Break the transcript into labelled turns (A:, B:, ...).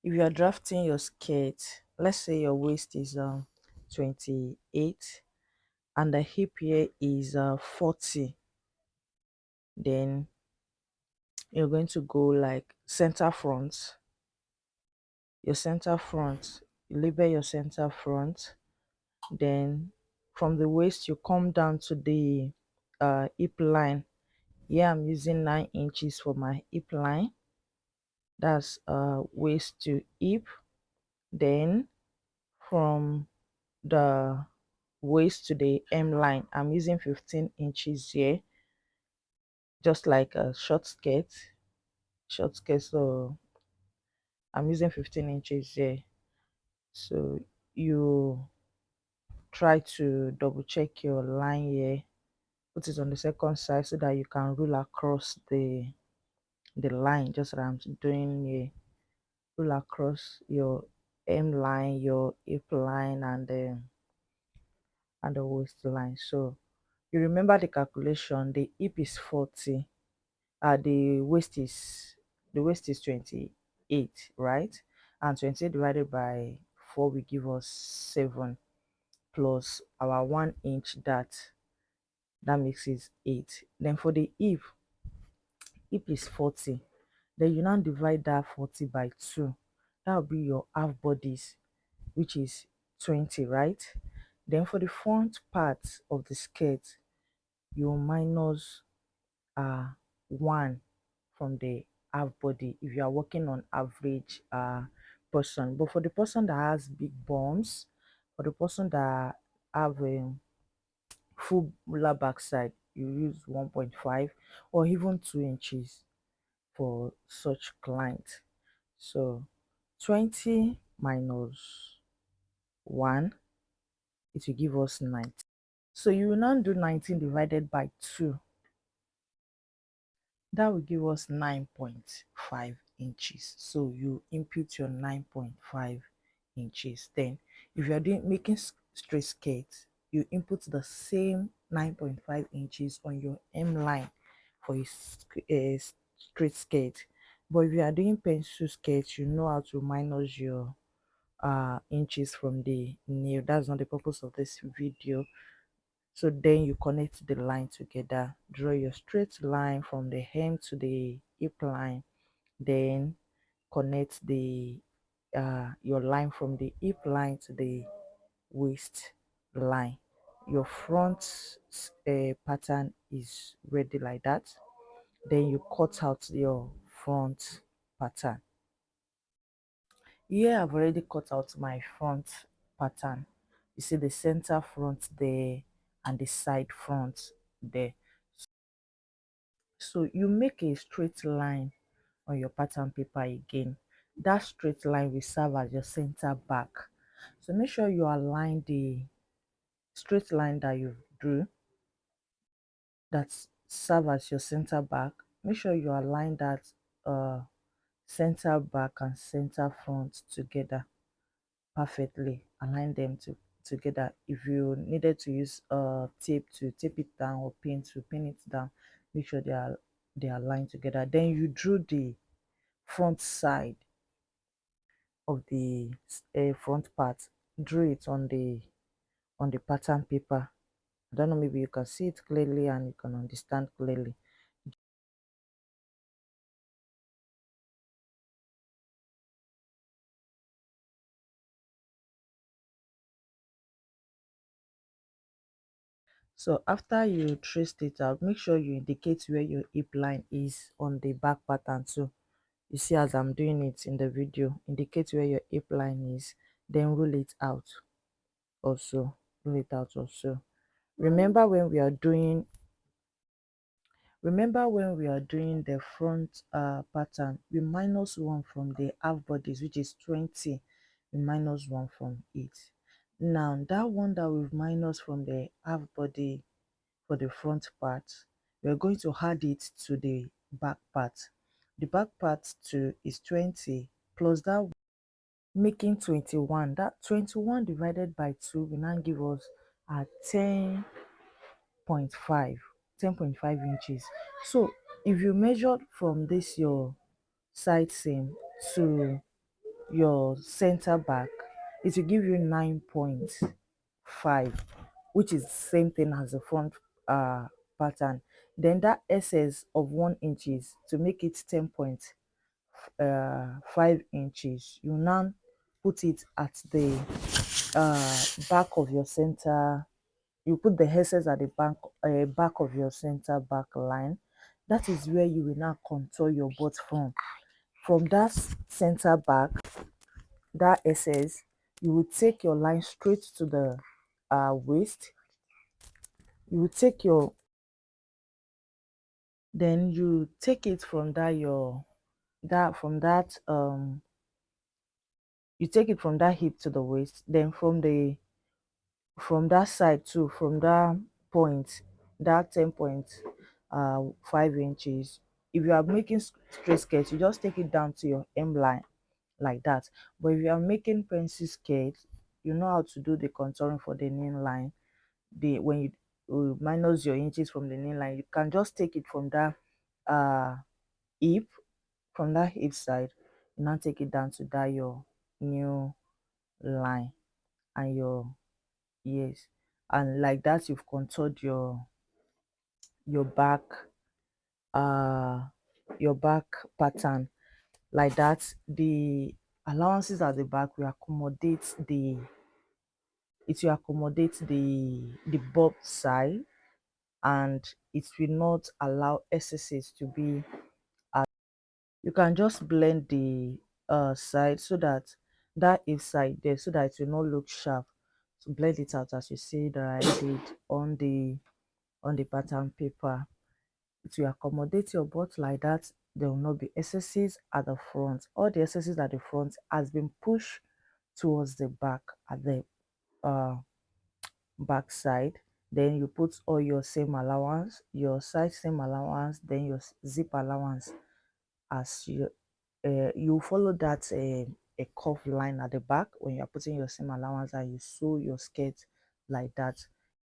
A: If you are drafting your skirt, let's say your waist is 28 and the hip here is 40, then you're going to go like center front. Your center front, you label your center front, then from the waist you come down to the hip line. Here I'm using 9 inches for my hip line. That's waist to hip. Then from the waist to the hem line, I'm using 15 inches here, just like a short skirt. So I'm using 15 inches here. So you try to double check your line here, put it on the second side so that you can rule across the line, just like I'm doing here. Rule across your hem line, your hip line, and the waistline. So you remember the calculation. The hip is 40, the waist is 28, right? And 28 divided by 4 will give us 7, plus our 1 inch, that makes it 8. Then for the hip is 40. Then you now divide that 40 by 2. That will be your half bodies, which is 20, right? Then for the front part of the skirt, you minus 1 from the half body if you are working on average person. But for the person that has big bums, for the person that have a full ruler backside, you use 1.5 or even 2 inches for such client. So 20 minus 1, it will give us 19. So you will now do 19 divided by 2. That will give us 9.5 inches. So you input your 9.5 inches. Then if you are making straight skirts, you input the same 9.5 inches on your hem line for a straight skirt. But if you are doing pencil skirts, you know how to minus your inches from the nail. That's not the purpose of this video. So then you connect the line together. Draw your straight line from the hem to the hip line. Then connect the your line from the hip line to the waist line. Your front pattern is ready like that. Then you cut out your front pattern. Here I've already cut out my front pattern. You see the center front there and the side front there. So you make a straight line on your pattern paper again. That straight line will serve as your center back. So make sure you align the straight line that you drew that serve as your center back. Make sure you align that uh center back and center front together perfectly. Align them together. If you needed to use tape to tape it down or pin to pin it down, make sure they are aligned together. Then you drew the front side of the front part. Drew it on the pattern paper. I don't know, maybe you can see it clearly and you can understand clearly. So after you traced it out, make sure you indicate where your hip line is on the back pattern too. You see, as I'm doing it in the video, indicate where your hip line is, then rule it out also. Rule it out also. Remember when we are doing the front pattern, we minus 1 from the half bodies, which is 20. We minus 1 from it. Now that one that we've minus from the half body for the front part, we're going to add it to the back part. The back part too is 20 plus that, making 21. That 21 divided by 2 will now give us a 10.5 inches. So if you measure from this your side seam to your center back, it will give you 9.5, which is the same thing as the front pattern. Then that excess of 1 inches to make it 10.5 inches, you now put it at the back of your center. You put the excess at the back of your center back line. That is where you will now contour your butt from that center back, that excess. You will take your line straight to the waist. You will take your then you take it from that your that from that you take it from that hip to the waist, then from that side too, from that point, that 10.5 inches. If you are making straight skirt, you just take it down to your hem line like that. But if you are making pencil skirt, you know how to do the contouring for the neck line. The when you minus your inches from the neck line, you can just take it from that uh hip, from that hip side, you now take it down to that your new line and your yes, and like that you've contoured your back uh your back pattern. Like that, the allowances at the back will accommodate the bob side, and it will not allow excesses to be. You can just blend the side so that that is side there, so that it will not look sharp. So blend it out as you see that I did on the pattern paper. It will accommodate your butt like that. There will not be excesses at the front. All the excesses at the front has been pushed towards the back at the uh back side. Then you put all your same allowance, your side same allowance, then your zip allowance. As you follow that a curved line at the back when you are putting your seam allowance, and you sew your skirt like that.